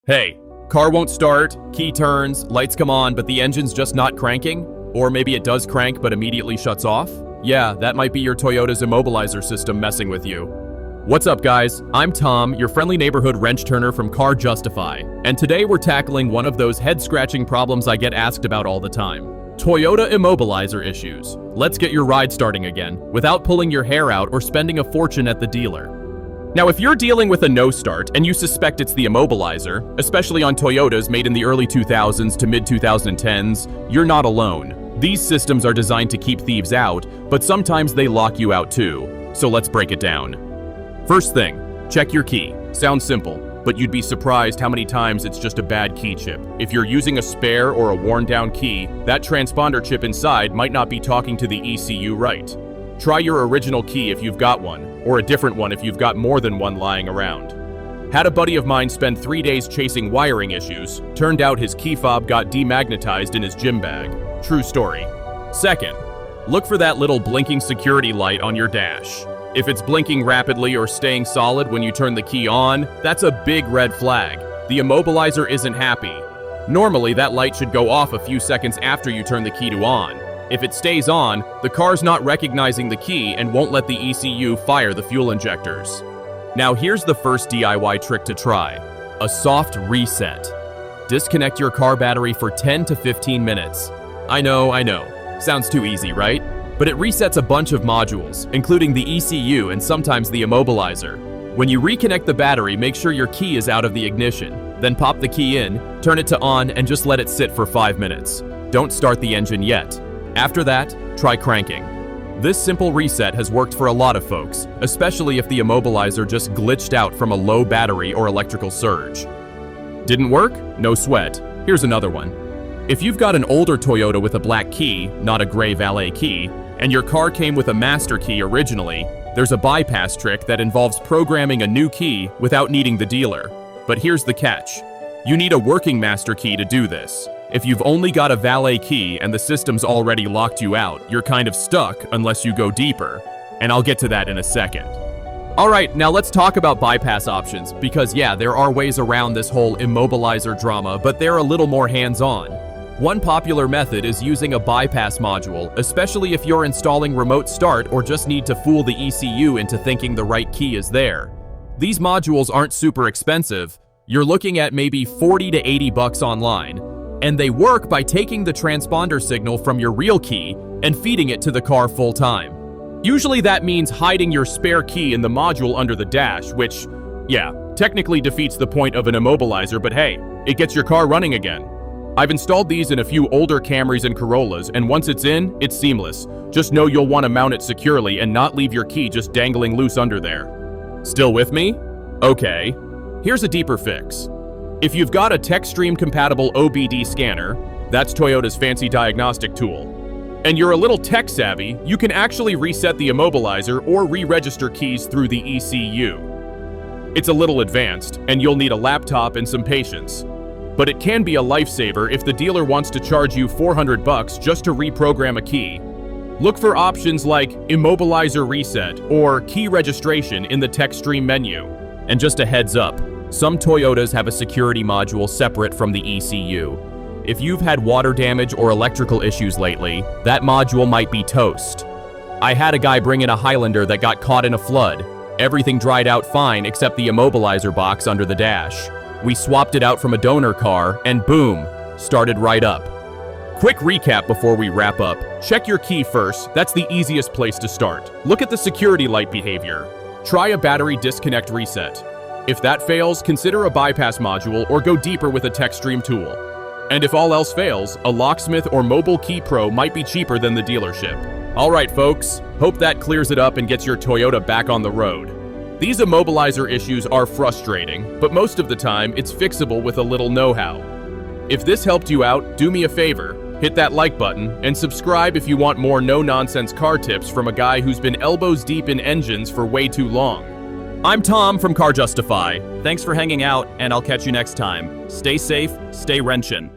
Hey, car won't start, key turns, lights come on, but the engine's just not cranking? Or maybe it does crank but immediately shuts off? Yeah, that might be your Toyota's immobilizer system messing with you. What's up, guys? I'm Tom, your friendly neighborhood wrench turner from Car Justify, and today we're tackling one of those head-scratching problems I get asked about all the time. Toyota immobilizer issues. Let's get your ride starting again, without pulling your hair out or spending a fortune at the dealer. Now, if you're dealing with a no-start and you suspect it's the immobilizer, especially on Toyotas made in the early 2000s to mid-2010s, you're not alone. These systems are designed to keep thieves out, but sometimes they lock you out too. So let's break it down. First thing, check your key. Sounds simple, but you'd be surprised how many times it's just a bad key chip. If you're using a spare or a worn-down key, that transponder chip inside might not be talking to the ECU right. Try your original key if you've got one, or a different one if you've got more than one lying around. Had a buddy of mine spend 3 days chasing wiring issues. Turned out his key fob got demagnetized in his gym bag. True story. Second, look for that little blinking security light on your dash. If it's blinking rapidly or staying solid when you turn the key on, that's a big red flag. The immobilizer isn't happy. Normally, that light should go off a few seconds after you turn the key to on. If it stays on, the car's not recognizing the key and won't let the ECU fire the fuel injectors. Now here's the first DIY trick to try. A soft reset. Disconnect your car battery for 10 to 15 minutes. I know. Sounds too easy, right? But it resets a bunch of modules, including the ECU and sometimes the immobilizer. When you reconnect the battery, make sure your key is out of the ignition. Then pop the key in, turn it to on, and just let it sit for 5 minutes. Don't start the engine yet. After that, try cranking. This simple reset has worked for a lot of folks, especially if the immobilizer just glitched out from a low battery or electrical surge. Didn't work? No sweat. Here's another one. If you've got an older Toyota with a black key, not a gray valet key, and your car came with a master key originally, there's a bypass trick that involves programming a new key without needing the dealer. But here's the catch. You need a working master key to do this. If you've only got a valet key and the system's already locked you out, you're kind of stuck unless you go deeper. And I'll get to that in a second. Alright, now let's talk about bypass options, because yeah, there are ways around this whole immobilizer drama, but they're a little more hands-on. One popular method is using a bypass module, especially if you're installing remote start or just need to fool the ECU into thinking the right key is there. These modules aren't super expensive. You're looking at maybe 40 to 80 bucks online. And they work by taking the transponder signal from your real key and feeding it to the car full time. Usually that means hiding your spare key in the module under the dash, which, yeah, technically defeats the point of an immobilizer, but hey, it gets your car running again. I've installed these in a few older Camrys and Corollas, and once it's in, it's seamless. Just know you'll want to mount it securely and not leave your key just dangling loose under there. Still with me? Okay. Here's a deeper fix. If you've got a TechStream-compatible OBD scanner, that's Toyota's fancy diagnostic tool, and you're a little tech-savvy, you can actually reset the immobilizer or re-register keys through the ECU. It's a little advanced, and you'll need a laptop and some patience. But it can be a lifesaver if the dealer wants to charge you 400 bucks just to reprogram a key. Look for options like Immobilizer Reset or Key Registration in the TechStream menu. And just a heads up, some Toyotas have a security module separate from the ECU. If you've had water damage or electrical issues lately, that module might be toast. I had a guy bring in a Highlander that got caught in a flood. Everything dried out fine except the immobilizer box under the dash. We swapped it out from a donor car, and boom, started right up. Quick recap before we wrap up. Check your key first, that's the easiest place to start. Look at the security light behavior. Try a battery disconnect reset. If that fails, consider a bypass module or go deeper with a TechStream tool. And if all else fails, a locksmith or mobile key pro might be cheaper than the dealership. Alright folks, hope that clears it up and gets your Toyota back on the road. These immobilizer issues are frustrating, but most of the time it's fixable with a little know-how. If this helped you out, do me a favor, hit that like button, and subscribe if you want more no-nonsense car tips from a guy who's been elbows deep in engines for way too long. I'm Tom from Car Justify. Thanks for hanging out, and I'll catch you next time. Stay safe, stay wrenchin'.